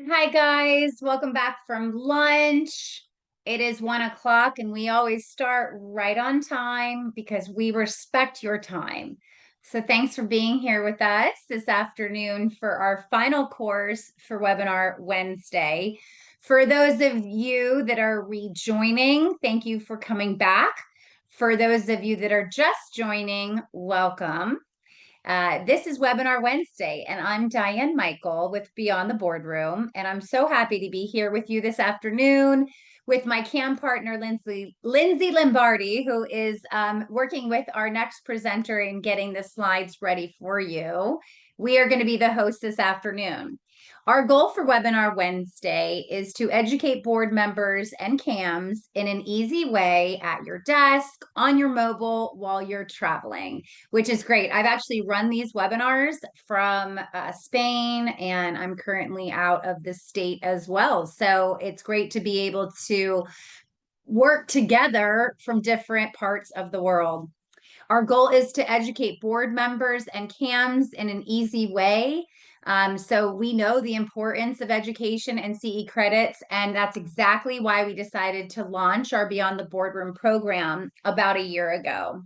Hi guys, welcome back from lunch. It is 1 o'clock and we always start right on time because we respect your time. So thanks for being here with us this afternoon for our final course for Webinar Wednesday. For those of you that are rejoining, thank you for coming back. For those of you that are just joining, welcome. This is Webinar Wednesday, and I'm Diane Michael with Beyond the Boardroom, and I'm so happy to be here with you this afternoon with my CAM partner, Lindsay Lombardi, who is working with our next presenter in getting the slides ready for you. We are going to be the host this afternoon. Our goal for Webinar Wednesday is to educate board members and CAMs in an easy way at your desk, on your mobile, while you're traveling, which is great. I've actually run these webinars from Spain, and I'm currently out of the state as well. So it's great to be able to work together from different parts of the world. Our goal is to educate board members and CAMs in an easy way. So we know the importance of education and CE credits, and that's exactly why we decided to launch our Beyond the Boardroom program about a year ago.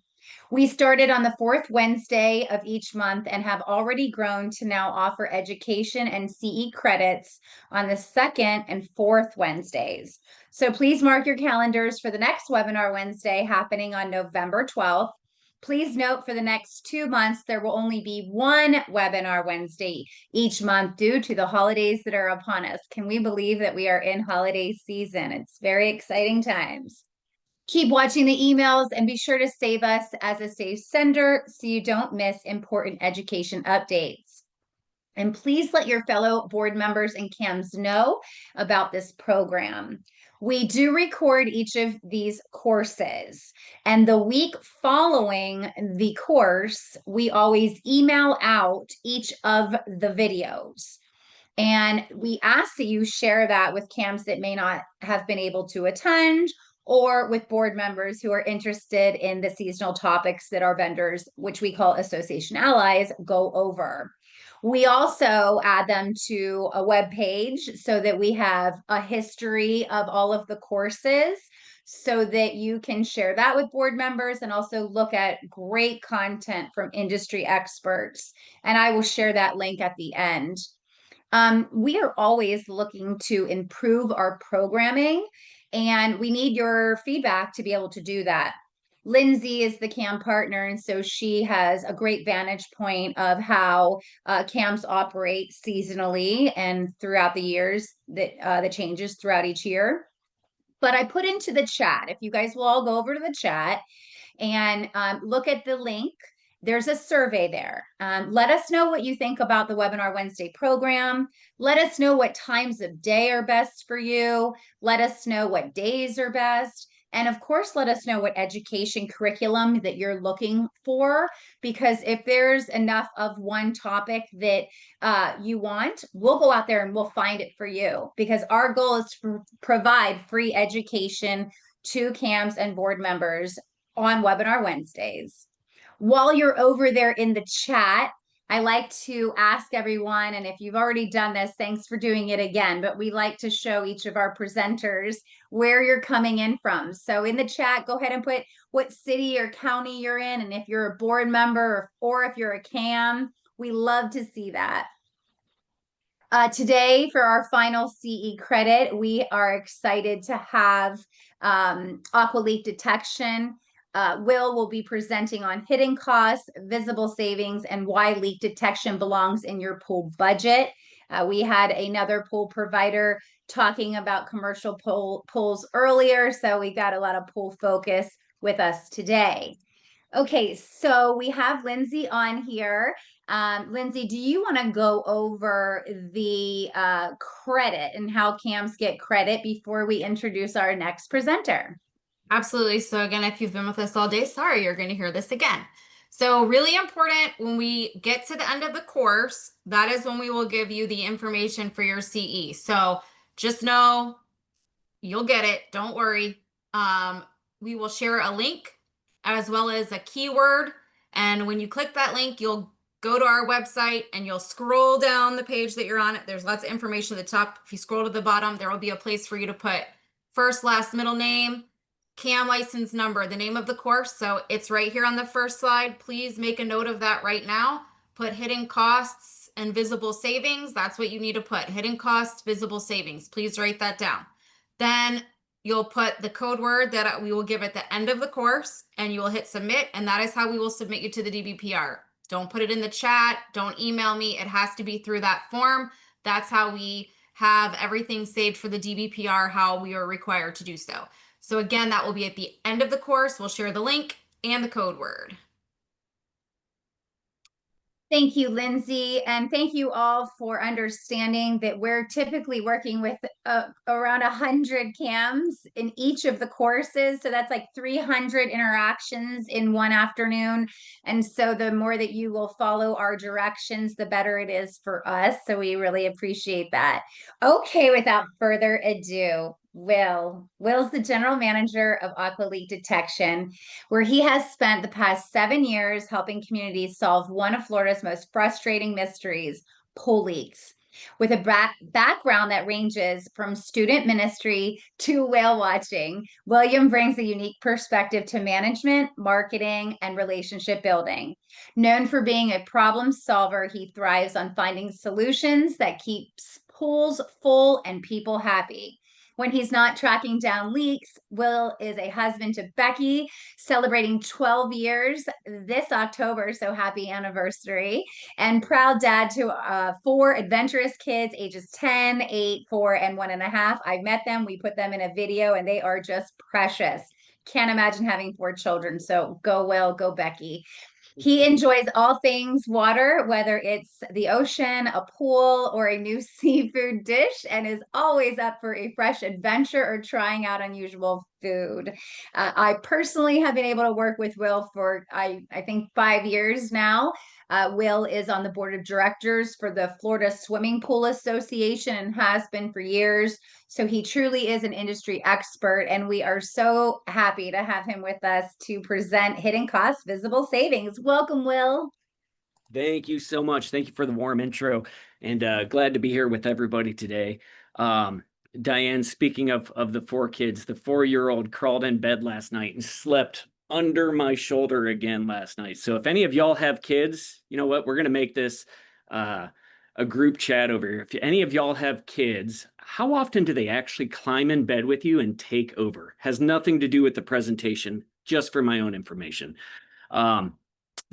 We started on the fourth Wednesday of each month and have already grown to now offer education and CE credits on the second and fourth Wednesdays. So please mark your calendars for the next Webinar Wednesday happening on November 12th. Please note for the next 2 months, there will only be one Webinar Wednesday each month due to the holidays that are upon us. Can we believe that we are in holiday season? It's very exciting times. Keep watching the emails and be sure to save us as a safe sender so you don't miss important education updates. And please let your fellow board members and CAMs know about this program. We do record each of these courses, and the week following the course, we always email out each of the videos. And we ask that you share that with CAMs that may not have been able to attend, or with board members who are interested in the seasonal topics that our vendors, which we call association allies, go over. We also add them to a web page so that we have a history of all of the courses so that you can share that with board members and also look at great content from industry experts. And I will share that link at the end. We are always looking to improve our programming, and we need your feedback to be able to do that. Lindsay is the CAM partner, and so she has a great vantage point of how CAMs operate seasonally and throughout the years, that the changes throughout each year. But I put into the chat, if you guys will all go over to the chat and look at the link. There's a survey there. Let us know what you think about the Webinar Wednesday program. Let us know what times of day are best for you. Let us know what days are best. And of course, let us know what education curriculum that you're looking for, because if there's enough of one topic that you want, we'll go out there and we'll find it for you, because our goal is to provide free education to CAMs and board members on Webinar Wednesdays. While you're over there in the chat, I like to ask everyone, and if you've already done this, thanks for doing it again, but we like to show each of our presenters where you're coming in from. So in the chat, go ahead and put what city or county you're in, and if you're a board member or if you're a CAM, we love to see that. Today, for our final CE credit, we are excited to have Aqua Leak Detection. Will be presenting on hidden costs, visible savings, and why leak detection belongs in your pool budget. We had another pool provider talking about commercial pools earlier, so we got a lot of pool focus with us today. Okay, so we have Lindsay on here. Lindsay, do you want to go over the credit and how CAMs get credit before we introduce our next presenter? Absolutely. So again, if you've been with us all day, sorry, you're going to hear this again. So really important, when we get to the end of the course, that is when we will give you the information for your CE. So just know you'll get it. Don't worry. We will share a link as well as a keyword. And when you click that link, you'll go to our website and you'll scroll down the page that you're on. There's lots of information at the top. If you scroll to the bottom, there will be a place for you to put first, last, middle name, CAM license number, the name of the course. So it's right here on the first slide. Please make a note of that right now. Put hidden costs and visible savings. That's what you need to put. Hidden costs, visible savings. Please write that down. Then you'll put the code word that we will give at the end of the course, and you will hit submit. And that is how we will submit you to the DBPR. Don't put it in the chat. Don't email me. It has to be through that form. That's how we have everything saved for the DBPR, how we are required to do so. So again, that will be at the end of the course. We'll share the link and the code word. Thank you, Lindsay, and thank you all for understanding that we're typically working with around 100 CAMs in each of the courses. So that's like 300 interactions in one afternoon. And so the more that you will follow our directions, the better it is for us. So we really appreciate that. Okay, without further ado, Will's the general manager of Aqua Leak Detection, where he has spent the past 7 years helping communities solve one of Florida's most frustrating mysteries, pool leaks. With a background that ranges from student ministry to whale watching, William brings a unique perspective to management, marketing, and relationship building. Known for being a problem solver, he thrives on finding solutions that keeps pools full and people happy. When he's not tracking down leaks, Will is a husband to Becky, celebrating 12 years this October. So happy anniversary. And proud dad to 4 adventurous kids, ages 10, 8, 4, and 1.5. I met them. We put them in a video and they are just precious. Can't imagine having 4 children. So go Will, go Becky. He enjoys all things water, whether it's the ocean, a pool, or a new seafood dish, and is always up for a fresh adventure or trying out unusual food. I personally have been able to work with Will for, I think, 5 years now. Will is on the board of directors for the Florida Swimming Pool Association and has been for years. So he truly is an industry expert, and we are so happy to have him with us to present Hidden Costs, Visible Savings. Welcome, Will. Thank you so much. Thank you for the warm intro, and glad to be here with everybody today. Diane, speaking of the 4 kids, the 4-year-old crawled in bed last night and slept under my shoulder again last night. So if any of y'all have kids, you know what? We're going to make this a group chat over here. If any of y'all have kids, how often do they actually climb in bed with you and take over? Has nothing to do with the presentation, just for my own information.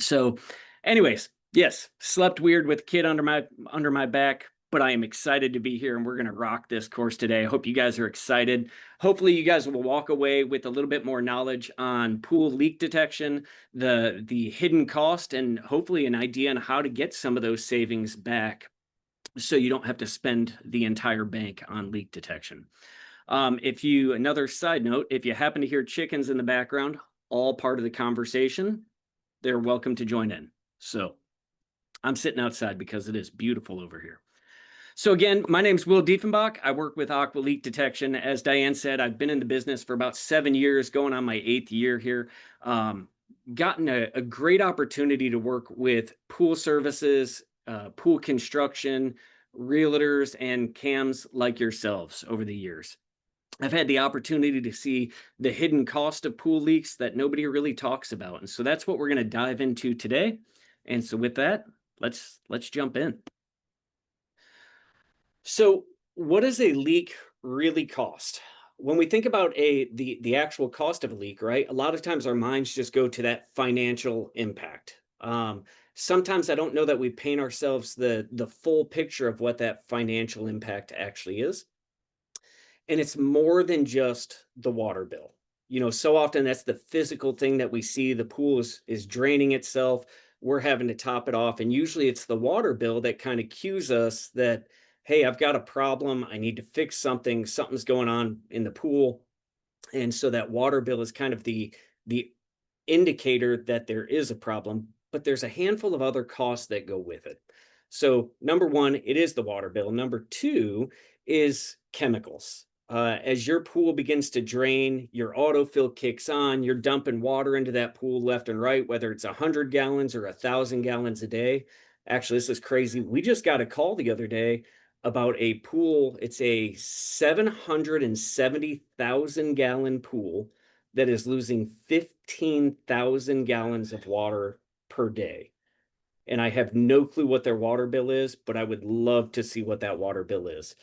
So anyways, yes, slept weird with a kid under my back, but I am excited to be here and we're going to rock this course today. I hope you guys are excited. Hopefully you guys will walk away with a little bit more knowledge on pool leak detection, the hidden cost, and hopefully an idea on how to get some of those savings back so you don't have to spend the entire bank on leak detection. Another side note, if you happen to hear chickens in the background, all part of the conversation, they're welcome to join in. So I'm sitting outside because it is beautiful over here. So again, my name's Will Diefenbach. I work with Aqua Leak Detection. As Diane said, I've been in the business for about 7 years, going on my 8th year here. Gotten a great opportunity to work with pool services, pool construction, realtors, and CAMs like yourselves over the years. I've had the opportunity to see the hidden cost of pool leaks that nobody really talks about. And so that's what we're going to dive into today. And so with that, let's jump in. So what does a leak really cost? When we think about the actual cost of a leak, right? A lot of times our minds just go to that financial impact. Sometimes I don't know that we paint ourselves the full picture of what that financial impact actually is. And it's more than just the water bill. You know, so often that's the physical thing that we see. The pool is draining itself. We're having to top it off. And usually it's the water bill that kind of cues us that, hey, I've got a problem. I need to fix something. Something's going on in the pool. And so that water bill is kind of the indicator that there is a problem, but there's a handful of other costs that go with it. So number one, it is the water bill. Number two is chemicals. as your pool begins to drain, your autofill kicks on, you're dumping water into that pool left and right, whether it's 100 gallons or 1,000 gallons a day. Actually, this is crazy. We just got a call the other day about a pool. It's a 770,000 gallon pool that is losing 15,000 gallons of water per day. And I have no clue what their water bill is, but I would love to see what that water bill is.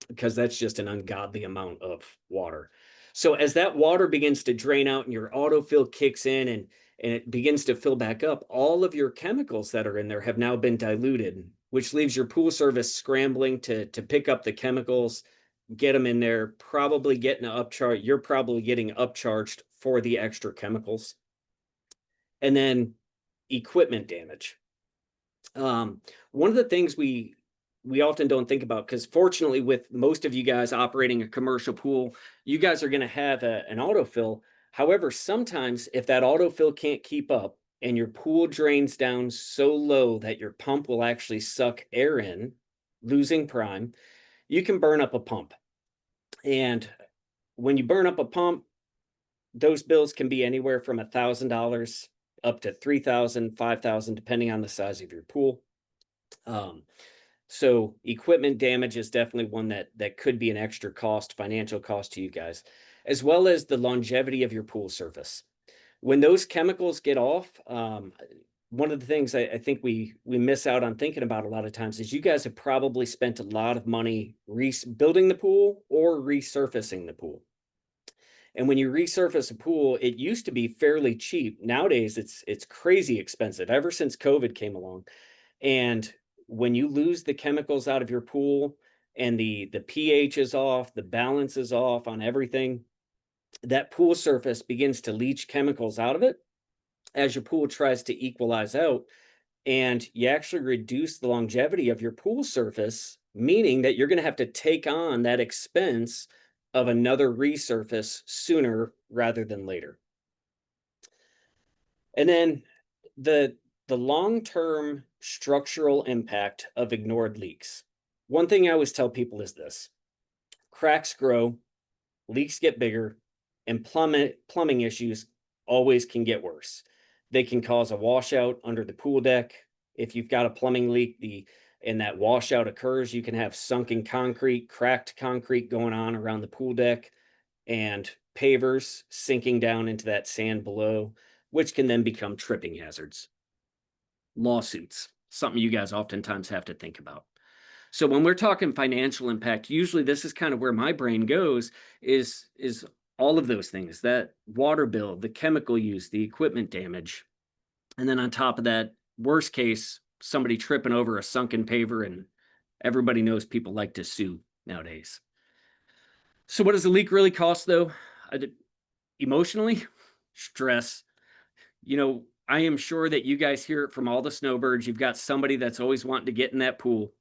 Because that's just an ungodly amount of water. So as that water begins to drain out and your autofill kicks in and it begins to fill back up, all of your chemicals that are in there have now been diluted, which leaves your pool service scrambling to pick up the chemicals, get them in there, probably getting an upcharge. You're probably getting upcharged for the extra chemicals. And then equipment damage. One of the things we often don't think about, because fortunately with most of you guys operating a commercial pool, you guys are going to have an autofill. However, sometimes if that autofill can't keep up and your pool drains down so low that your pump will actually suck air in, losing prime, you can burn up a pump. And when you burn up a pump, those bills can be anywhere from $1,000 up to $3,000, $5,000, depending on the size of your pool. So equipment damage is definitely one that could be an extra cost, financial cost to you guys, as well as the longevity of your pool surface. When those chemicals get off, one of the things I think we miss out on thinking about a lot of times is you guys have probably spent a lot of money building the pool or resurfacing the pool. And when you resurface a pool, it used to be fairly cheap. Nowadays, it's crazy expensive ever since COVID came along. And when you lose the chemicals out of your pool and the pH is off, the balance is off on everything, that pool surface begins to leach chemicals out of it as your pool tries to equalize out. And you actually reduce the longevity of your pool surface, meaning that you're going to have to take on that expense of another resurface sooner rather than later. And then the long-term structural impact of ignored leaks. One thing I always tell people is this: cracks grow, leaks get bigger, and plumbing issues always can get worse. They can cause a washout under the pool deck. If you've got a plumbing leak, and that washout occurs, you can have sunken concrete, cracked concrete going on around the pool deck, and pavers sinking down into that sand below, which can then become tripping hazards. Lawsuits, something you guys oftentimes have to think about. So when we're talking financial impact, usually this is kind of where my brain goes, is all of those things: that water bill, the chemical use, the equipment damage. And then on top of that, worst case, somebody tripping over a sunken paver, and everybody knows people like to sue nowadays. So what does a leak really cost though? Emotionally, stress. I am sure that you guys hear it from all the snowbirds. You've got somebody that's always wanting to get in that pool.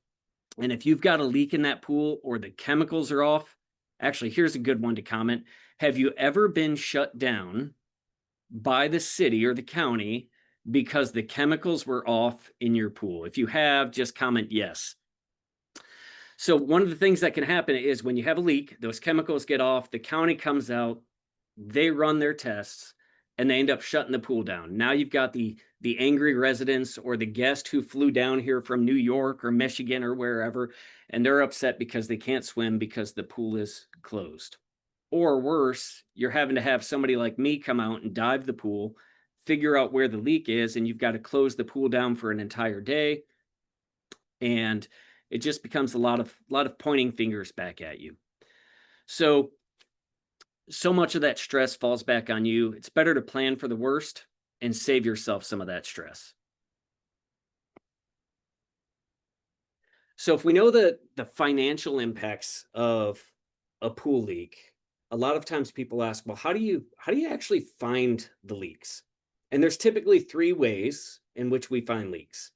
And if you've got a leak in that pool or the chemicals are off, actually, here's a good one to comment. Have you ever been shut down by the city or the county because the chemicals were off in your pool? If you have, just comment yes. So one of the things that can happen is when you have a leak, those chemicals get off, the county comes out, they run their tests, and they end up shutting the pool down. Now you've got the angry residents or the guest who flew down here from New York or Michigan or wherever, and they're upset because they can't swim because the pool is closed. Or worse, you're having to have somebody like me come out and dive the pool, figure out where the leak is, and you've got to close the pool down for an entire day. And it just becomes a lot of pointing fingers back at you. So much of that stress falls back on you. It's better to plan for the worst and save yourself some of that stress. So if we know the financial impacts of a pool leak, a lot of times people ask, well, how do you actually find the leaks? And there's typically 3 ways in which we find leaks.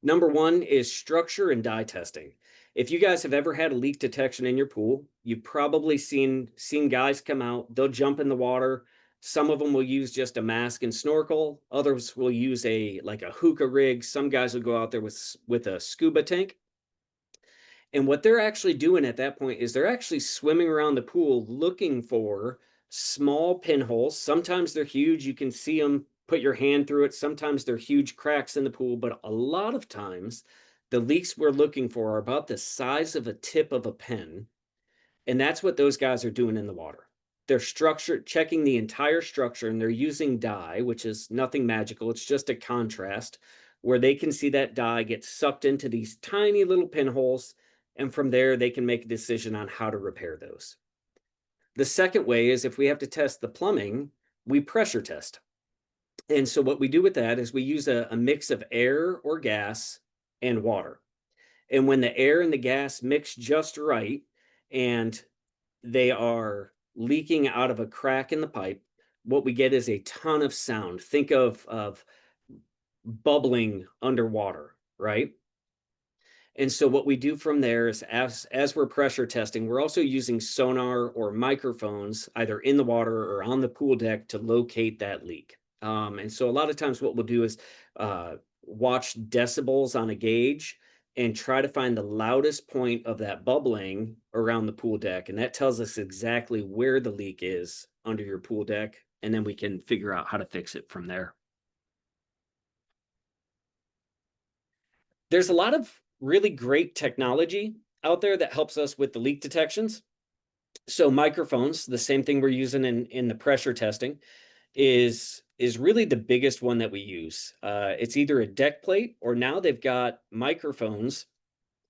Number 1 is structure and dye testing. If you guys have ever had a leak detection in your pool, you've probably seen guys come out, they'll jump in the water. Some of them will use just a mask and snorkel. Others will use like a hookah rig. Some guys will go out there with a scuba tank. And what they're actually doing at that point is they're actually swimming around the pool looking for small pinholes. Sometimes they're huge. You can see them, put your hand through it. Sometimes they're huge cracks in the pool, but a lot of times the leaks we're looking for are about the size of a tip of a pen. And that's what those guys are doing in the water. They're checking the entire structure, and they're using dye, which is nothing magical. It's just a contrast where they can see that dye get sucked into these tiny little pinholes. And from there, they can make a decision on how to repair those. The second way is if we have to test the plumbing, we pressure test. And so what we do with that is we use a mix of air or gas and water. And when the air and the gas mix just right, and they are leaking out of a crack in the pipe, what we get is a ton of sound. Think of bubbling underwater, right? And so what we do from there is as we're pressure testing, we're also using sonar or microphones either in the water or on the pool deck to locate that leak. And so a lot of times what we'll do is watch decibels on a gauge and try to find the loudest point of that bubbling around the pool deck. And that tells us exactly where the leak is under your pool deck. And then we can figure out how to fix it from there. There's a lot of really great technology out there that helps us with the leak detections. So microphones, the same thing we're using in the pressure testing, is really the biggest one that we use. It's either a deck plate or now they've got microphones.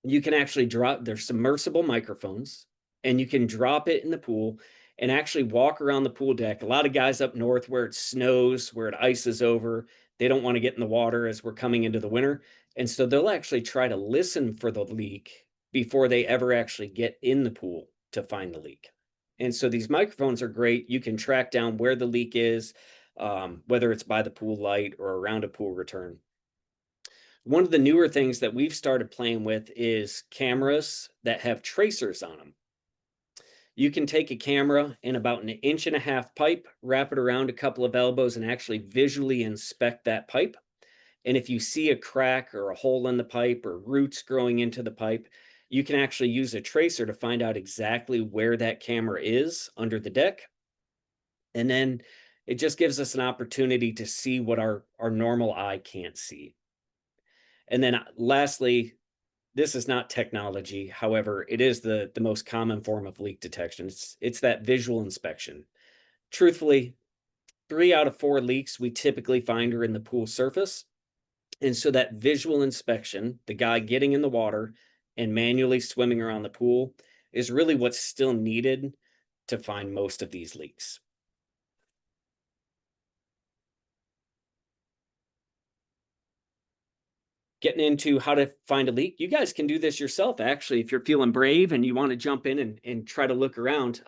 You can actually drop, they're submersible microphones, and you can drop it in the pool and actually walk around the pool deck. A lot of guys up north where it snows, where it ices over, they don't want to get in the water as we're coming into the winter. And so they'll actually try to listen for the leak before they ever actually get in the pool to find the leak. And so these microphones are great. You can track down where the leak is, whether it's by the pool light or around a pool return. One of the newer things that we've started playing with is cameras that have tracers on them. You can take a camera in about 1.5 inch pipe, wrap it around a couple of elbows, and actually visually inspect that pipe. And if you see a crack or a hole in the pipe or roots growing into the pipe, you can actually use a tracer to find out exactly where that camera is under the deck. And then it just gives us an opportunity to see what our normal eye can't see. And then lastly, this is not technology. However, it is the most common form of leak detection. It's that visual inspection. Truthfully, 3 out of 4 leaks we typically find are in the pool surface. And so that visual inspection, the guy getting in the water and manually swimming around the pool, is really what's still needed to find most of these leaks. Getting into how to find a leak. You guys can do this yourself, actually, if you're feeling brave and you want to jump in and try to look around.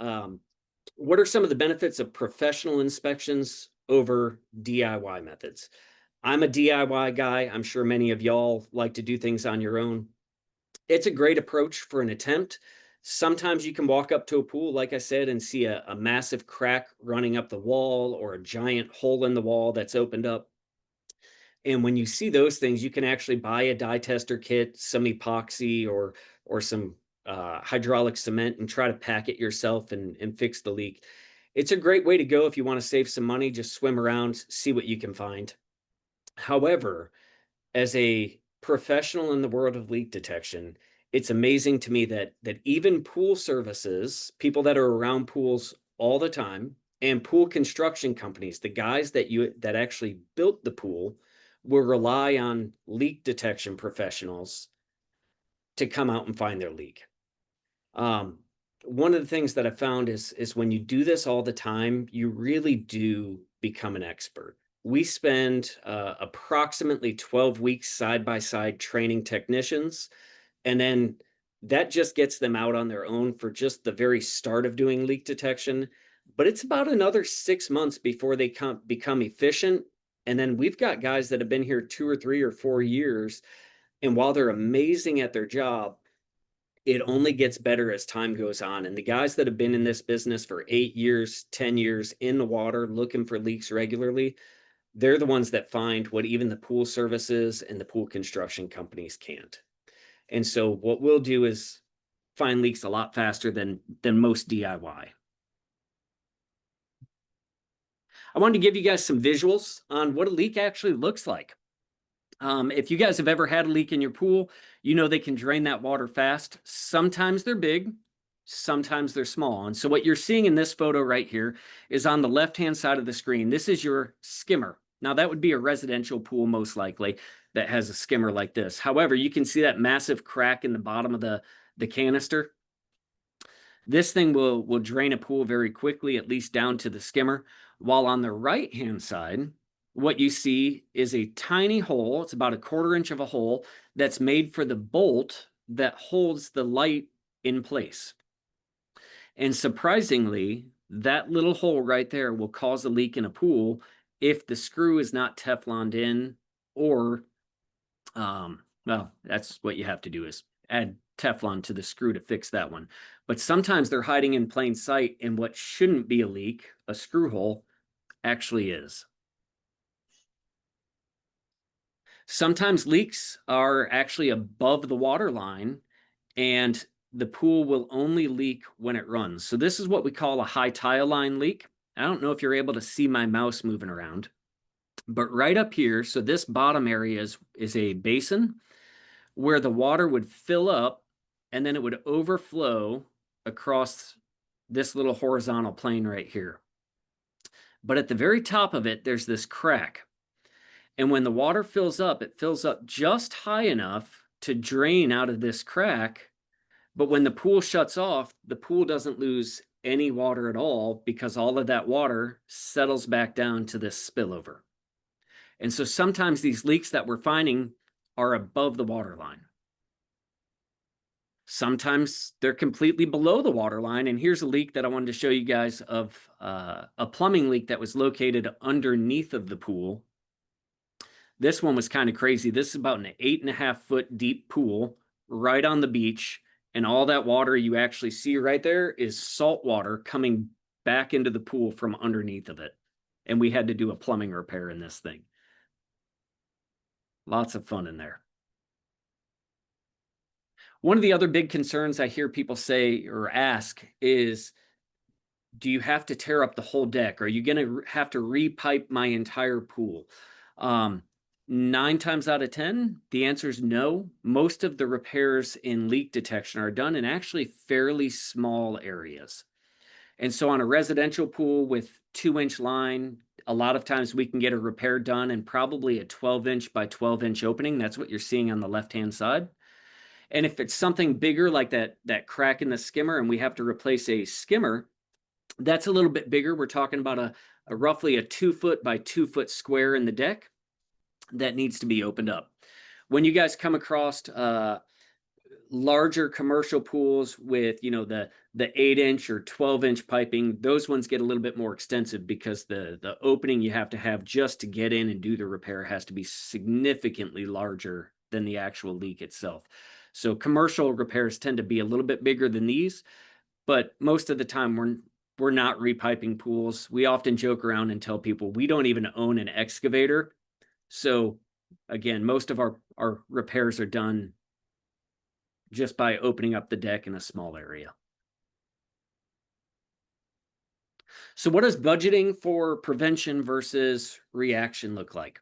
What are some of the benefits of professional inspections over DIY methods? I'm a DIY guy. I'm sure many of y'all like to do things on your own. It's a great approach for an attempt. Sometimes you can walk up to a pool, like I said, and see a massive crack running up the wall or a giant hole in the wall that's opened up. And when you see those things, you can actually buy a dye tester kit, some epoxy or some hydraulic cement, and try to pack it yourself and fix the leak. It's a great way to go if you want to save some money. Just swim around, see what you can find. However, as a professional in the world of leak detection, it's amazing to me that even pool services, people that are around pools all the time, and pool construction companies, the guys that actually built the pool, will rely on leak detection professionals to come out and find their leak. One of the things that I found is when you do this all the time, you really do become an expert. We spend approximately 12 weeks side by side training technicians, and then that just gets them out on their own for just the very start of doing leak detection. But it's about another 6 months before they become efficient. And then we've got guys that have been here 2 or 3 or 4 years. And while they're amazing at their job, it only gets better as time goes on. And the guys that have been in this business for 8 years, 10 years in the water, looking for leaks regularly, they're the ones that find what even the pool services and the pool construction companies can't. And so what we'll do is find leaks a lot faster than most DIY. I wanted to give you guys some visuals on what a leak actually looks like. If you guys have ever had a leak in your pool, you know they can drain that water fast. Sometimes they're big, sometimes they're small. And so what you're seeing in this photo right here is on the left-hand side of the screen. This is your skimmer. Now that would be a residential pool most likely that has a skimmer like this. However, you can see that massive crack in the bottom of the canister. This thing will drain a pool very quickly, at least down to the skimmer. While on the right-hand side, what you see is a tiny hole. It's about 1/4 inch of a hole that's made for the bolt that holds the light in place. And surprisingly, that little hole right there will cause a leak in a pool if the screw is not Tefloned in, or, well, that's what you have to do, is add Teflon to the screw to fix that one. But sometimes they're hiding in plain sight, and what shouldn't be a leak, a screw hole, actually is. Sometimes leaks are actually above the water line, and the pool will only leak when it runs. So this is what we call a high tile line leak. I don't know if you're able to see my mouse moving around, but right up here, so this bottom area is a basin where the water would fill up and then it would overflow across this little horizontal plane right here. But at the very top of it, there's this crack. And when the water fills up, it fills up just high enough to drain out of this crack. But when the pool shuts off, the pool doesn't lose any water at all because all of that water settles back down to this spillover. And so sometimes these leaks that we're finding are above the water line. Sometimes they're completely below the water line. And here's a leak that I wanted to show you guys of a plumbing leak that was located underneath of the pool. This one was kind of crazy. This is about an 8.5 foot deep pool right on the beach. And all that water you actually see right there is salt water coming back into the pool from underneath of it. And we had to do a plumbing repair in this thing. Lots of fun in there. One of the other big concerns I hear people say or ask is, do you have to tear up the whole deck? Are you going to have to repipe my entire pool? 9 times out of 10, the answer is no. Most of the repairs in leak detection are done in actually fairly small areas. And so on a residential pool with 2-inch line, a lot of times we can get a repair done in probably a 12-inch by 12-inch opening. That's what you're seeing on the left-hand side. And if it's something bigger like that crack in the skimmer and we have to replace a skimmer, that's a little bit bigger. We're talking about a roughly a 2 foot by 2 foot square in the deck that needs to be opened up. When you guys come across larger commercial pools with, you know, the 8-inch or 12-inch piping, those ones get a little bit more extensive because the opening you have to have just to get in and do the repair has to be significantly larger than the actual leak itself. So commercial repairs tend to be a little bit bigger than these, but most of the time we're not repiping pools. We often joke around and tell people we don't even own an excavator. So again, most of our repairs are done just by opening up the deck in a small area. So what does budgeting for prevention versus reaction look like?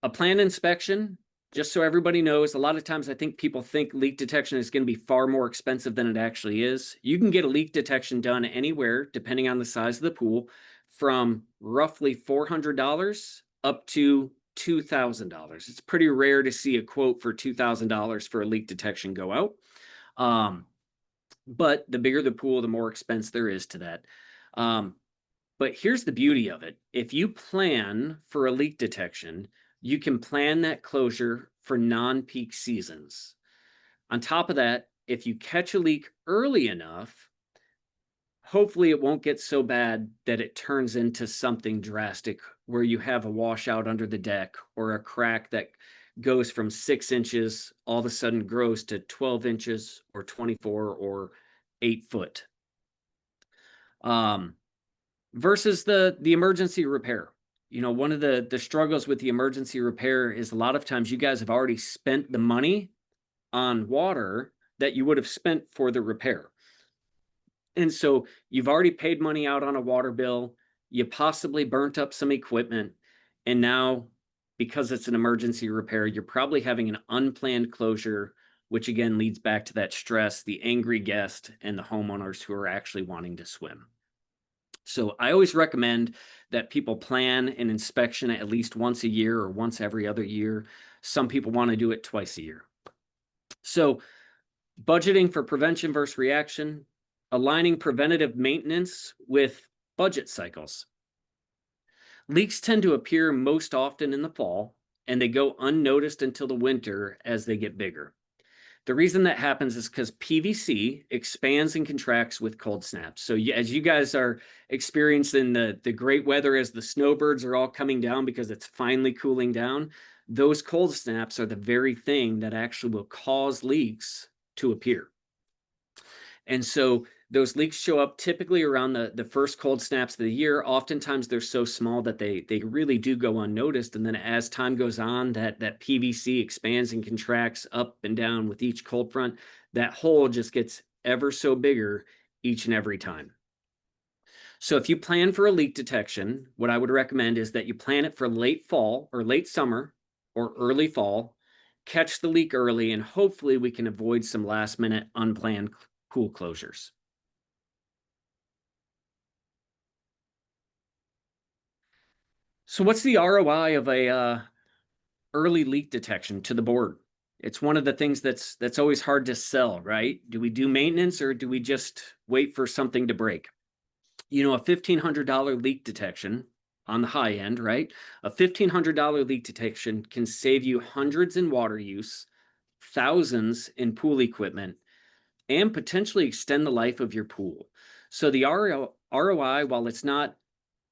A planned inspection, just so everybody knows, a lot of times I think people think leak detection is going to be far more expensive than it actually is. You can get a leak detection done anywhere, depending on the size of the pool, from roughly $400 up to $2,000. It's pretty rare to see a quote for $2,000 for a leak detection go out. But the bigger the pool, the more expense there is to that. But here's the beauty of it. If you plan for a leak detection, you can plan that closure for non-peak seasons. On top of that, if you catch a leak early enough, hopefully it won't get so bad that it turns into something drastic where you have a washout under the deck or a crack that goes from 6 inches all of a sudden grows to 12 inches or 24 or 8 foot. Versus the emergency repair. one of the struggles with the emergency repair is a lot of times you guys have already spent the money on water that you would have spent for the repair. And so you've already paid money out on a water bill, you possibly burnt up some equipment, and now because it's an emergency repair, you're probably having an unplanned closure, which again leads back to that stress, the angry guest, and the homeowners who are actually wanting to swim. So I always recommend that people plan an inspection at least once a year or once every other year. Some people want to do it twice a year. So budgeting for prevention versus reaction, aligning preventative maintenance with budget cycles. Leaks tend to appear most often in the fall, and they go unnoticed until the winter as they get bigger. The reason that happens is because PVC expands and contracts with cold snaps. So as you guys are experiencing the great weather as the snowbirds are all coming down because it's finally cooling down, those cold snaps are the very thing that actually will cause leaks to appear. And so those leaks show up typically around the first cold snaps of the year. Oftentimes they're so small that they really do go unnoticed. And then as time goes on, that PVC expands and contracts up and down with each cold front. That hole just gets ever so bigger each and every time. So if you plan for a leak detection, what I would recommend is that you plan it for late fall or late summer or early fall, catch the leak early, and hopefully we can avoid some last minute unplanned pool closures. So what's the ROI of a early leak detection to the board? It's one of the things that's always hard to sell, right? Do we do maintenance or do we just wait for something to break? A $1,500 leak detection on the high end, right? A $1,500 leak detection can save you hundreds in water use, thousands in pool equipment, and potentially extend the life of your pool. So the ROI, while it's not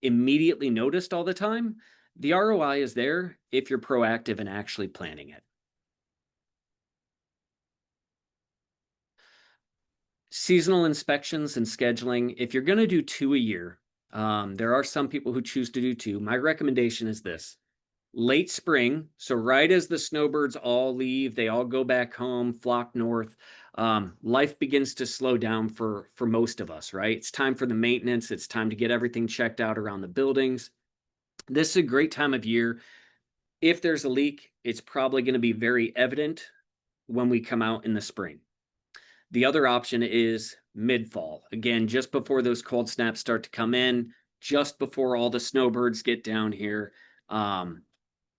immediately noticed all the time, the ROI is there if you're proactive in actually planning it. Seasonal inspections and scheduling. If you're going to do 2 a year, there are some people who choose to do 2. My recommendation is this: late spring, so right as the snowbirds all leave, they all go back home, flock north. Life begins to slow down for most of us, right? It's time for the maintenance. It's time to get everything checked out around the buildings. This is a great time of year. If there's a leak, it's probably going to be very evident when we come out in the spring. The other option is mid-fall. Again, just before those cold snaps start to come in, just before all the snowbirds get down here,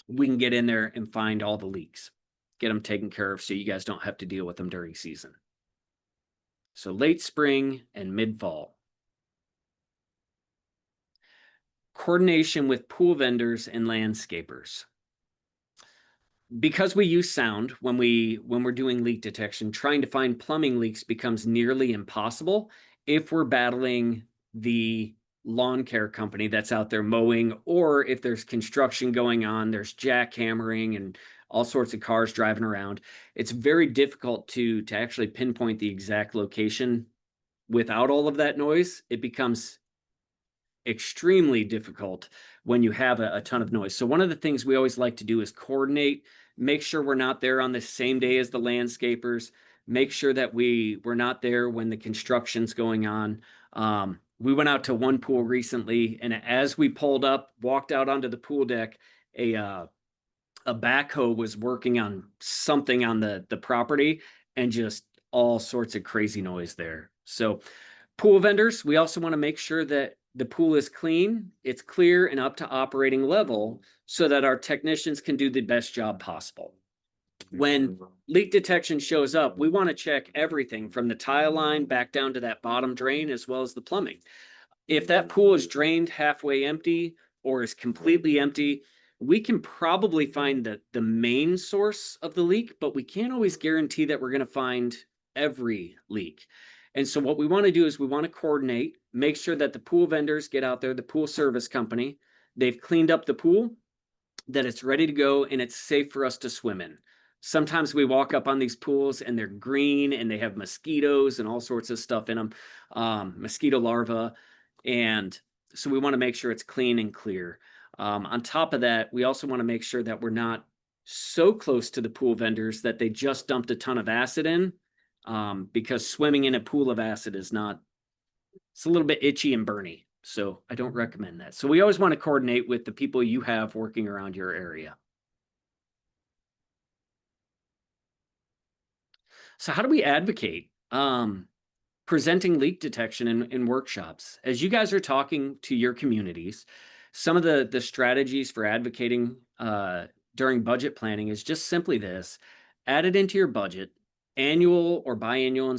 we can get in there and find all the leaks, get them taken care of so you guys don't have to deal with them during season. So late spring and mid-fall. Coordination with pool vendors and landscapers. Because we use sound when we're doing leak detection, trying to find plumbing leaks becomes nearly impossible if we're battling the lawn care company that's out there mowing, or if there's construction going on, there's jackhammering and all sorts of cars driving around. It's very difficult to actually pinpoint the exact location without all of that noise. It becomes extremely difficult when you have a ton of noise. So one of the things we always like to do is coordinate, make sure we're not there on the same day as the landscapers, make sure that we're not there when the construction's going on. We went out to one pool recently, and as we pulled up, walked out onto the pool deck, a backhoe was working on something on the property, and just all sorts of crazy noise there. So pool vendors, we also want to make sure that the pool is clean, it's clear and up to operating level so that our technicians can do the best job possible. When leak detection shows up, we want to check everything from the tile line back down to that bottom drain, as well as the plumbing. If that pool is drained halfway empty or is completely empty, we can probably find the main source of the leak, but we can't always guarantee that we're going to find every leak. And so what we want to do is we want to coordinate, make sure that the pool vendors get out there, the pool service company, they've cleaned up the pool, that it's ready to go, and it's safe for us to swim in. Sometimes we walk up on these pools and they're green and they have mosquitoes and all sorts of stuff in them, mosquito larvae. And so we want to make sure it's clean and clear. On top of that, we also want to make sure that we're not so close to the pool vendors that they just dumped a ton of acid in, because swimming in a pool of acid is not, it's a little bit itchy and burny. So I don't recommend that. So we always want to coordinate with the people you have working around your area. So how do we advocate? Presenting leak detection in workshops. As you guys are talking to your communities, some of the strategies for advocating during budget planning is just simply this: add it into your budget. Annual or biannual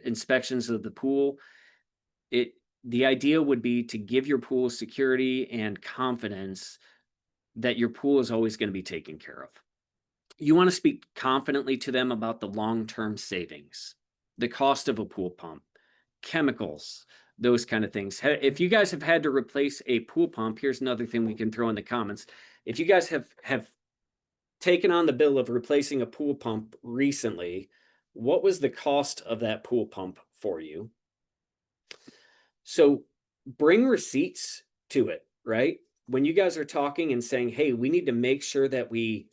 inspections of the pool. The idea would be to give your pool security and confidence that your pool is always going to be taken care of. You want to speak confidently to them about the long-term savings, the cost of a pool pump, chemicals, those kind of things. If you guys have had to replace a pool pump, here's another thing we can throw in the comments. If you guys have taken on the bill of replacing a pool pump recently, what was the cost of that pool pump for you? So bring receipts to it, right? When you guys are talking and saying, hey, we need to make sure that we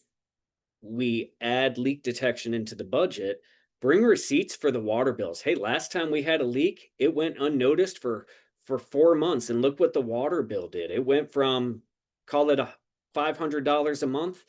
add leak detection into the budget, bring receipts for the water bills. Hey, last time we had a leak, it went unnoticed for 4 months, and look what the water bill did. It went from, call it $500 a month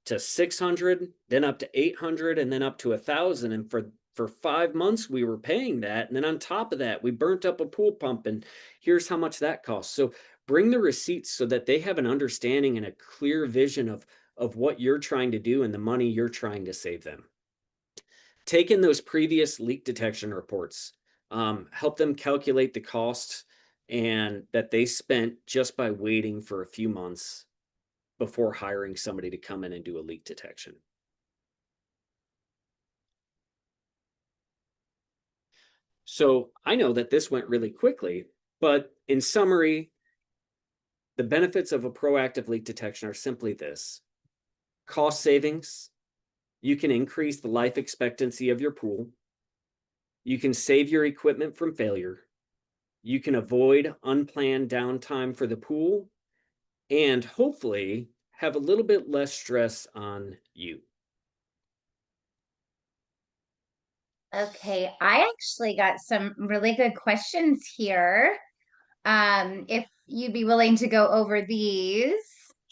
to $600, then up to $800, and then up to $1,000. And for 5 months we were paying that, and then on top of that we burnt up a pool pump, and here's how much that costs. So bring the receipts so that they have an understanding and a clear vision of what you're trying to do and the money you're trying to save them. Take in those previous leak detection reports, help them calculate the costs and that they spent just by waiting for a few months before hiring somebody to come in and do a leak detection. So I know that this went really quickly, but in summary, the benefits of a proactive leak detection are simply this: cost savings. You can increase the life expectancy of your pool. You can save your equipment from failure. You can avoid unplanned downtime for the pool, and hopefully have a little bit less stress on you. Okay, I actually got some really good questions here. If you'd be willing to go over these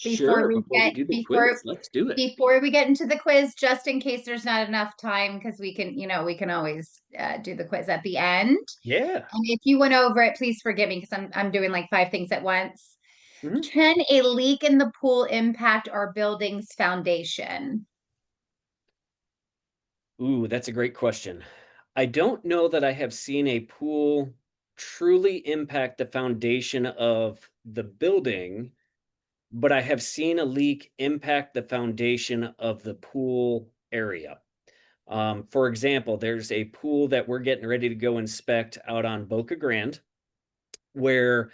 before Sure, we before we get do the quiz, let's do it. before we get into the quiz, just in case there's not enough time, because we can always do the quiz at the end. Yeah. And if you went over it, please forgive me because I'm doing like 5 things at once. Mhm. Can a leak in the pool impact our building's foundation? Ooh, that's a great question. I don't know that I have seen a pool truly impact the foundation of the building, but I have seen a leak impact the foundation of the pool area. For example, there's a pool that we're getting ready to go inspect out on Boca Grande where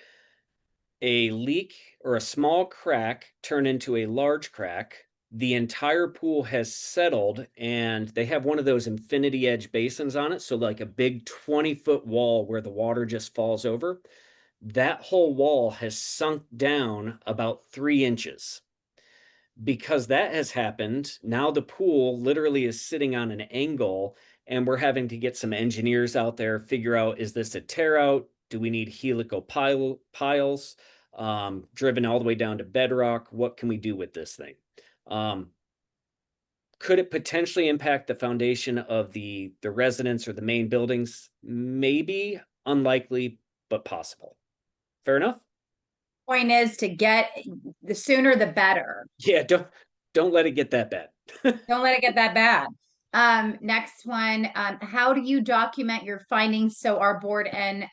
a leak or a small crack turned into a large crack. The entire pool has settled, and they have one of those infinity edge basins on it. So, like a big 20-foot wall where the water just falls over. That whole wall has sunk down about 3 inches. Because that has happened, now the pool literally is sitting on an angle, and we're having to get some engineers out there, figure out, is this a tear out? Do we need helical piles driven all the way down to bedrock? What can we do with this thing? Could it potentially impact the foundation of the residence or the main buildings? Maybe, unlikely, but possible. Fair enough? Point is to get the sooner the better. Yeah, don't let it get that bad. Don't let it get that bad. Next one, how do you document your findings so our board and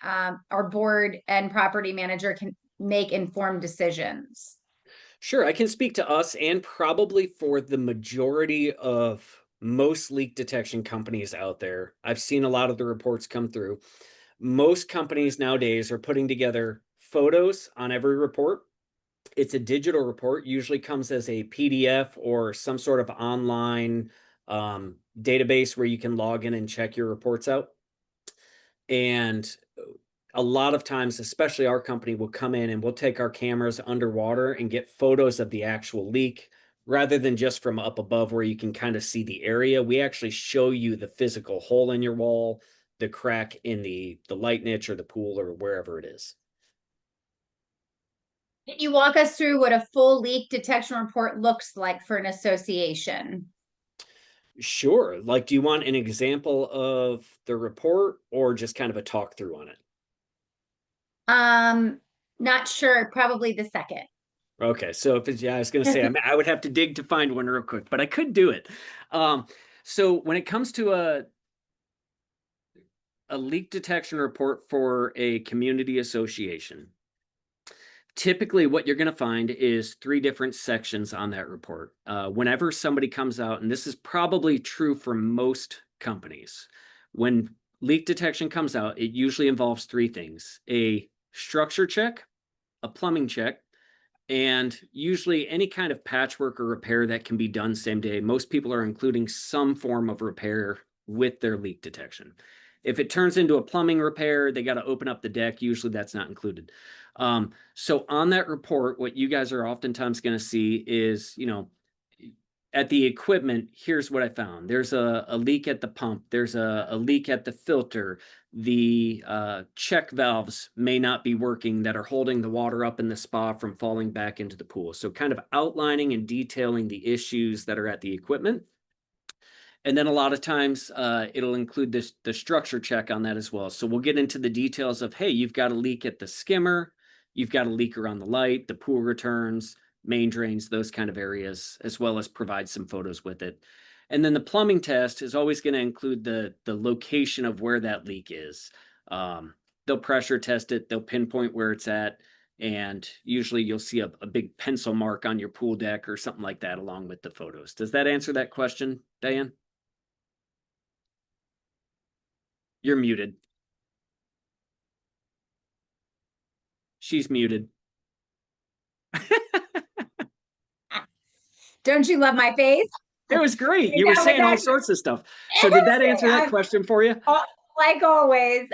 property manager can make informed decisions? Sure, I can speak to us and probably for the majority of most leak detection companies out there. I've seen a lot of the reports come through. Most companies nowadays are putting together photos on every report. It's a digital report, usually comes as a PDF or some sort of online database where you can log in and check your reports out. And a lot of times, especially our company, will come in and we'll take our cameras underwater and get photos of the actual leak rather than just from up above where you can kind of see the area. We actually show you the physical hole in your wall, the crack in the light niche or the pool or wherever it is. Can you walk us through what a full leak detection report looks like for an association? Sure. Like, do you want an example of the report or just kind of a talk through on it? Um, Not sure, probably the second. Okay, so if it's, yeah, I was going to say, I would have to dig to find one real quick, but I could do it. So when it comes to a leak detection report for a community association, typically what you're going to find is 3 different sections on that report. Whenever somebody comes out, and this is probably true for most companies, when leak detection comes out, it usually involves 3 things: a structure check, a plumbing check, and usually any kind of patchwork or repair that can be done same day. Most people are including some form of repair with their leak detection. If it turns into a plumbing repair, they got to open up the deck. Usually that's not included. So on that report, what you guys are oftentimes going to see is, at the equipment, here's what I found. There's a leak at the pump. There's a leak at the filter. The check valves may not be working that are holding the water up in the spa from falling back into the pool. So kind of outlining and detailing the issues that are at the equipment. And then a lot of times it'll include the structure check on that as well. So we'll get into the details of, hey, you've got a leak at the skimmer, you've got a leak around the light, the pool returns, main drains, those kind of areas, as well as provide some photos with it. And then the plumbing test is always going to include the location of where that leak is. They'll pressure test it, they'll pinpoint where it's at, and usually you'll see a big pencil mark on your pool deck or something like that along with the photos. Does that answer that question, Diane? You're muted. She's muted. Don't you love my face? It was great. You You were know, with saying all that, sorts of stuff. So did that answer that question for you? like always,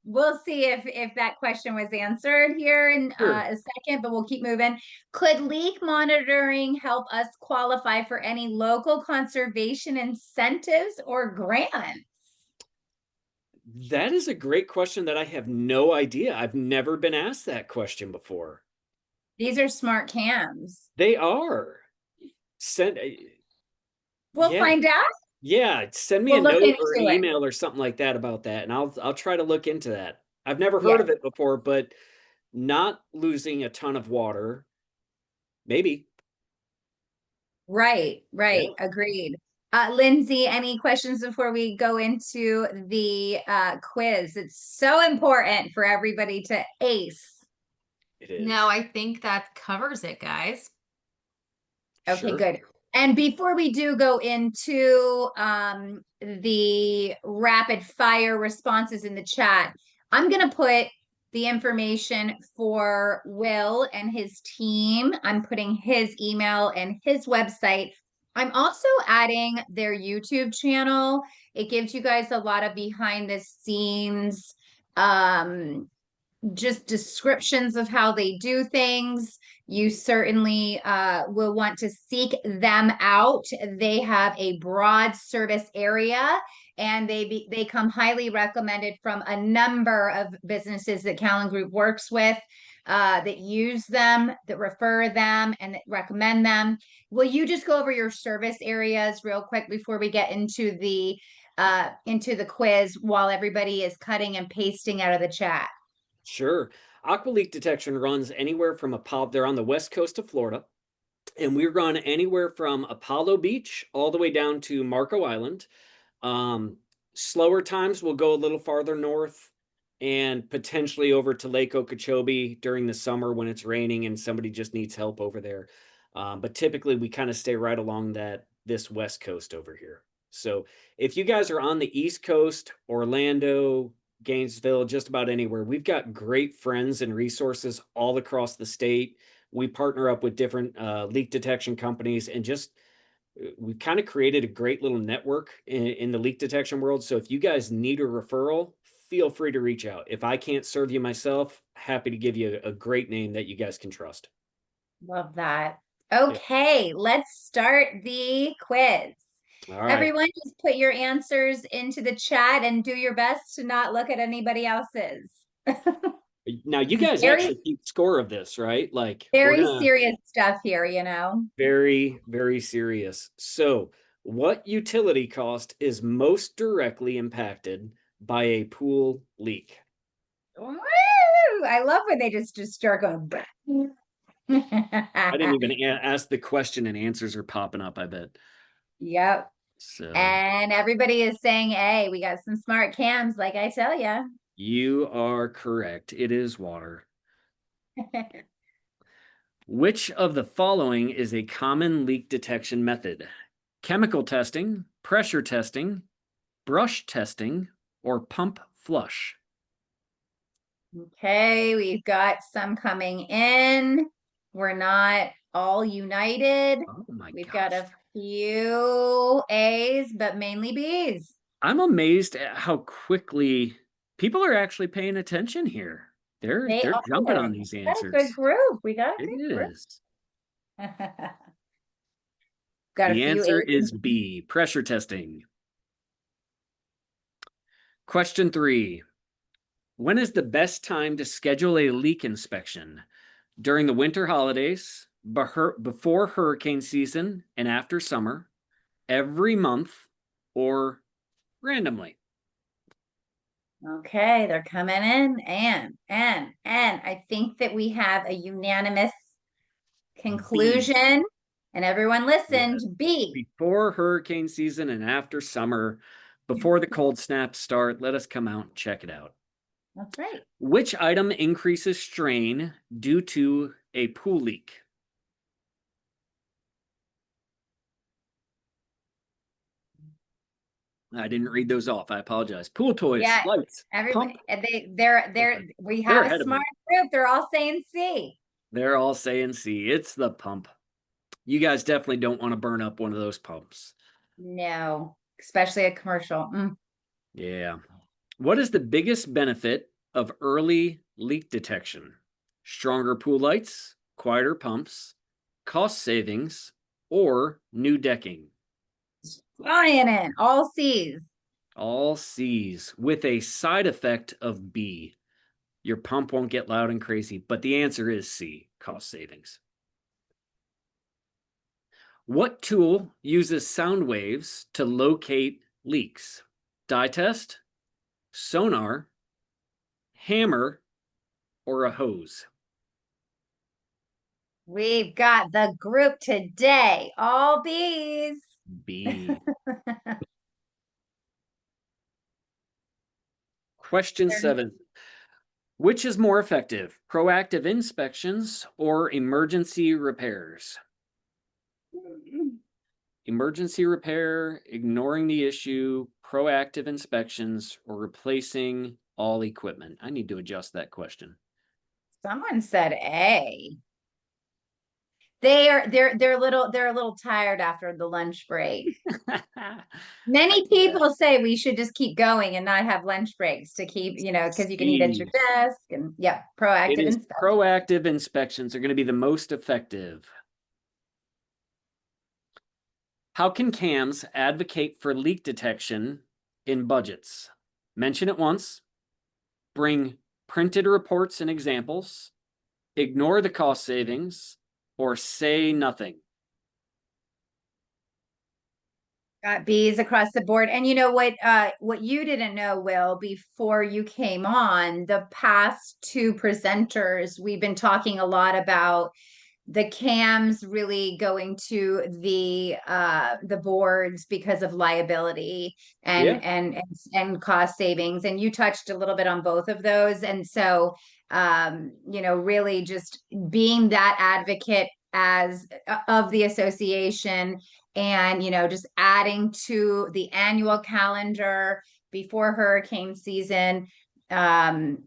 we'll see if that question was answered here in Sure. a second, but we'll keep moving. Could leak monitoring help us qualify for any local conservation incentives or grants? That is a great question that I have no idea. I've never been asked that question before. These are smart cams. They are. Send, We'll yeah, find out. yeah. Send me a We'll look note or into an it. email or something like that about that, and I'll try to look into that. I've never heard Yes. of it before, but not losing a ton of water, maybe. Right, Yeah. agreed. Lindsay, any questions before we go into the quiz? It's so important for everybody to ace. It is. No, I think that covers it, guys. Okay, Sure. good. And before we do go into the rapid fire responses in the chat, I'm going to put the information for Will and his team. I'm putting his email and his website. I'm also adding their YouTube channel. It gives you guys a lot of behind the scenes just descriptions of how they do things. You certainly will want to seek them out. They have a broad service area, and they come highly recommended from a number of businesses that Callan Group works with, that use them, that refer them, and that recommend them. Will you just go over your service areas real quick before we get into the quiz while everybody is cutting and pasting out of the chat? Sure. Aqua Leak Detection runs anywhere from they're on the west coast of Florida, and we run anywhere from Apollo Beach all the way down to Marco Island. Slower times will go a little farther north and potentially over to Lake Okeechobee during the summer when it's raining and somebody just needs help over there. But typically we kind of stay right along this west coast over here. So if you guys are on the East Coast, Orlando, Gainesville, just about anywhere, we've got great friends and resources all across the state. We partner up with different leak detection companies, and just we've kind of created a great little network in the leak detection world. So if you guys need a referral, feel free to reach out. If I can't serve you myself, happy to give you a great name that you guys can trust. Love that. Okay, let's start the quiz. All right. Everyone, just put your answers into the chat and do your best to not look at anybody else's. Now, you guys Very- actually keep score of this, right? Like, Very serious stuff here, very, very serious. So, what utility cost is most directly impacted by a pool leak? Woo! I love when they just start going. I didn't even ask the question and answers are popping up, I bet. Yep. So, And everybody is saying, hey, we got some smart cams, like I tell you. you are correct. It is water. Which of the following is a common leak detection method? Chemical testing, pressure testing, brush testing, or pump flush? Okay, we've got some coming in. We're not all united. Oh my We've gosh. got a few A's, but mainly B's. I'm amazed at how quickly people are actually paying attention here. They're jumping on these We got a answers. good group. We got a It good group. is. Got a The few answer A's. is B, pressure testing. Question 3. When is the best time to schedule a leak inspection? During the winter holidays, before hurricane season, and after summer, every month, or randomly? Okay, they're coming in, and I think that we have a unanimous conclusion. And everyone listened, Yes. B. Before hurricane season and after summer, before the cold snaps start, let us come out and check it out. That's right. Which item increases strain due to a pool leak? I didn't read those off. I apologize. Pool toys, Yeah, lights, everybody, pump. we They're have ahead a of me. smart group. They're all saying C. They're all saying C. It's the pump. You guys definitely don't want to burn up one of those pumps. No, especially a commercial. Yeah. What is the biggest benefit of early leak detection? Stronger pool lights, quieter pumps, cost savings, or new decking? Flying in, all C's. All C's with a side effect of B. Your pump won't get loud and crazy, but the answer is C, cost savings. What tool uses sound waves to locate leaks? Dye test, sonar, hammer, or a hose? We've got the group today, all B's. B. Question 7. Which is more effective, proactive inspections or emergency repairs? Emergency repair, ignoring the issue, proactive inspections, or replacing all equipment? I need to adjust that question. Someone said A. They're a little tired after the lunch break. Many people say we should just keep going and not have lunch breaks to keep, because you can eat at your desk and proactive inspections. Proactive inspections are going to be the most effective. How can CAMs advocate for leak detection in budgets? Mention it once, bring printed reports and examples, ignore the cost savings, or say nothing. Got B's across the board. And you know what you didn't know, Will, before you came on, the past two presenters, we've been talking a lot about the CAMs really going to the boards because of liability and cost savings. And you touched a little bit on both of those. And so really just being that advocate of the association and just adding to the annual calendar before hurricane season, at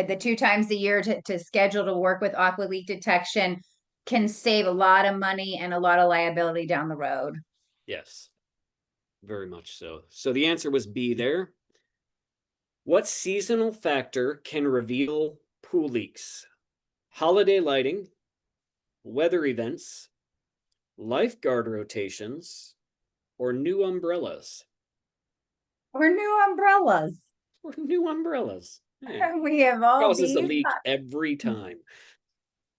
the 2 times a year to schedule to work with Aqua Leak Detection can save a lot of money and a lot of liability down the road. Yes, very much so. So the answer was B there. What seasonal factor can reveal pool leaks? Holiday lighting, weather events, lifeguard rotations, or new umbrellas? Or new umbrellas. Or new umbrellas. Yeah. We have all Causes a these. leak every time.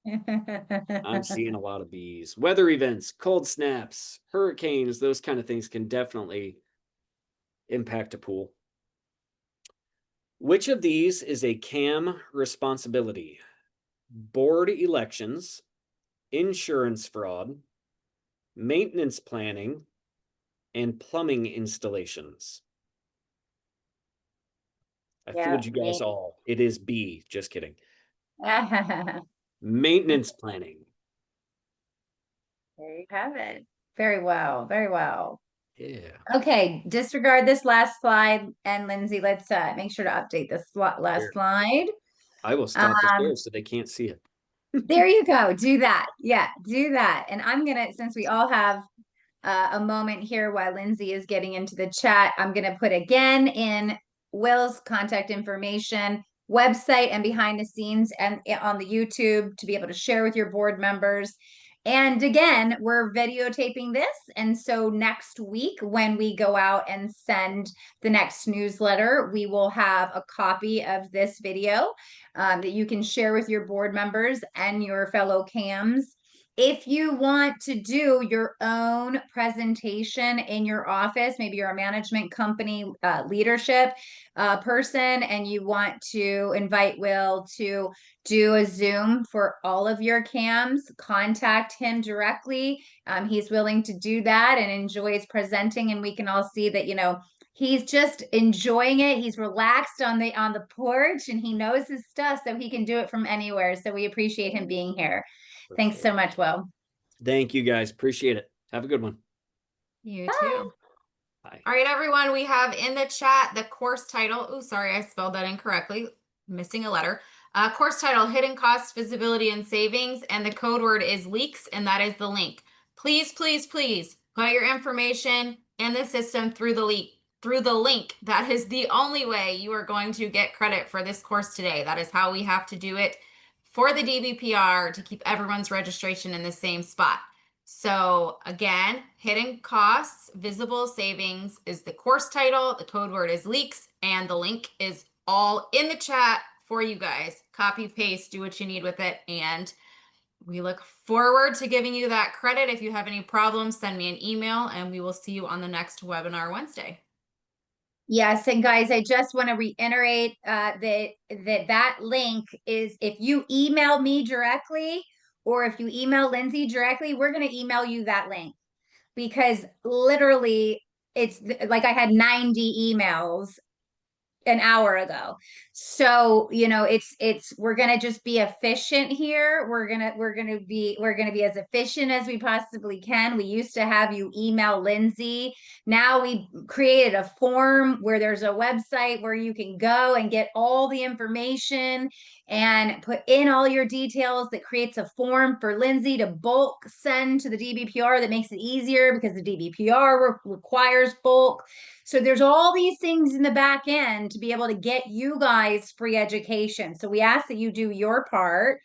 I'm seeing a lot of bees. Weather events, cold snaps, hurricanes, those kind of things can definitely impact a pool. Which of these is a CAM responsibility? Board elections, insurance fraud, maintenance planning, and plumbing installations. I Yeah, fooled you guys all. It is B. Just kidding. there Maintenance planning. you have it. Very well, very well. Yeah. Okay, disregard this last slide, and Lindsay, let's make sure to update this last Here. slide. I will stop the share so they can't see it. There you go. Do that. Yeah, do that. And I'm gonna, since we all have a moment here while Lindsay is getting into the chat, I'm gonna put again in Will's contact information, website, and behind the scenes and on the YouTube to be able to share with your board members. And again, we're videotaping this. And so next week, when we go out and send the next newsletter, we will have a copy of this video that you can share with your board members and your fellow CAMs. If you want to do your own presentation in your office, maybe you're a management company leadership person, and you want to invite Will to do a Zoom for all of your CAMs, contact him directly. He's willing to do that and enjoys presenting, and we can all see that, you know, he's just enjoying it. He's relaxed on the porch, and he knows his stuff, so he can do it from anywhere. So we appreciate him being here. For Thanks sure. so much, Will. Thank you guys. Appreciate it. Have a good one. You Bye. too. Bye. All right, everyone, we have in the chat the course title. Oh, sorry, I spelled that incorrectly. Missing a letter. Course title, Hidden Costs, Visibility, and Savings. And the code word is leaks, and that is the link. Please, please, please put your information in the system through the link. That is the only way you are going to get credit for this course today. That is how we have to do it for the DBPR to keep everyone's registration in the same spot. So again, hidden costs, visible savings is the course title. The code word is leaks, and the link is all in the chat for you guys. Copy, paste, do what you need with it. And we look forward to giving you that credit. If you have any problems, send me an email, and we will see you on the next webinar Wednesday. Yes, and guys, I just want to reiterate that link is, if you email me directly or if you email Lindsay directly, we're going to email you that link, because literally it's like I had 90 emails an hour ago. So, you know, we're going to just be efficient here. We're going to be as efficient as we possibly can. We used to have you email Lindsay. Now we created a form where there's a website where you can go and get all the information and put in all your details. That creates a form for Lindsay to bulk send to the DBPR. That makes it easier because the DBPR requires bulk. So there's all these things in the back end to be able to get you guys free education. So we ask that you do your part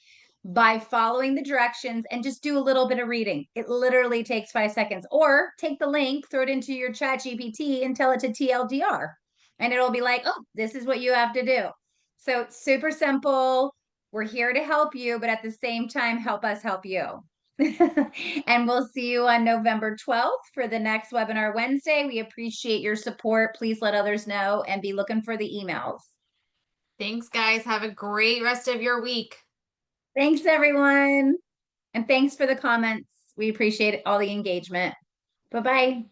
by following the directions and just do a little bit of reading. It literally takes 5 seconds. Or take the link, throw it into your chat GPT and tell it to TLDR. And it'll be like, oh, this is what you have to do. So it's super simple. We're here to help you, but at the same time, help us help you. And we'll see you on November 12th for the next webinar Wednesday. We appreciate your support. Please let others know and be looking for the emails. Thanks, guys. Have a great rest of your week. Thanks, everyone. And thanks for the comments. We appreciate all the engagement. Bye-bye.